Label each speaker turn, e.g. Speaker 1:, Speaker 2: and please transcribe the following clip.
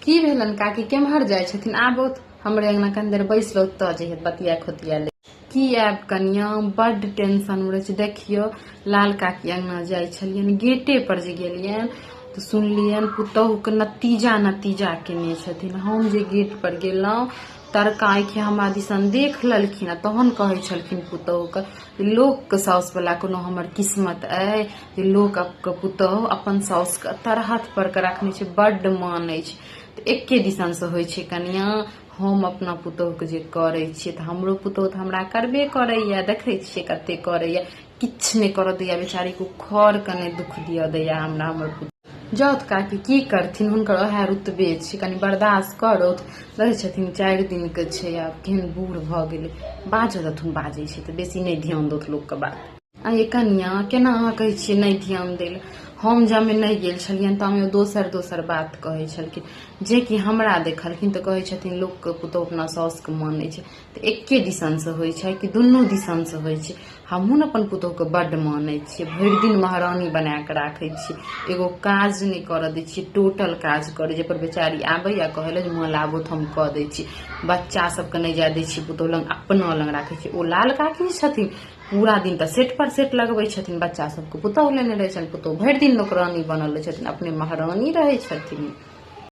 Speaker 1: की भेलन काकी केम्हर जाय छथिन? आबो हमरे अंगना कनी देर बैसलो त जे बतिया खोतिया ले। की आब कनिया, बड्ड टेंशन में रहे। देखियो लाल काकी अंगना जाय छलियन, गेटे पर जे गेलियन तो सुनलियन पुतहु के नतीजा केने छथिन। हम जे गेट पर गेलौं तरका आँखि हमरा दिसन देख ललखिन, तहन कहे छलखिन पुतहु के लोक के साउस वाला कोनो हमर किस्मत है जे लोक के पुतहु अपन साउस के तरहत पर के रखने छै, बड्ड मानै छै। एके दिसन से होइ छै कनिया। हम अपना पुतहु के जे करे छियै त हमरो पुतहु त हमरा करबे करैया, देखे छियै कते करैया, किछ नहीं कर दैया बेचारी को, खर के नहीं दुख दिया दैया हमरा हमर पुतहु। जाउत काकी की करथिन, हुनकर ओहे रुतबे छै, कनी बर्दाश्त करो। रहे छथिन 4 दिन के छै, आब केहन बूढ़ भ गेलै, बाजऽ दथुन, बाजै छै त बेसी नहीं ध्यान दौत लोक के बात। ये कनिया केना अहाँ कहै छियै नहीं ध्यान दै ले? हम जामे नहीं गेल छलियन तामे दोसर बात कहै छलखिन, जे कि हमरा देखलखिन त कहै छथिन लोक के पुतहु अपना साउस के मानै छै। त एके दिसन से होइ छै कि दुनू दिसन से होइ छै? हमहूँ न अपन पुतहु के बड्ड मानै छियै, भरि दिन महारानी बना के राखै छियै, एगो काज नहीं करऽ दै छियै, टोटल काज करे जे पर बेचारी आबैया कहै ले जे मुँह लाबो त हम कऽ दै छियै। बच्चा सबके नहीं जाय दै छियै पुतहु लग, अपना लग राखै छियै। ओ लाल काकी छथिन पूरा दिन त सेट पर सेट लगबै छथिन, बच्चा सबके पुतहु लेने रहै छथिन, पुतहु भरि दिन नौकरानी बनल रहै छथिन, अपने महारानी रहै छथिन।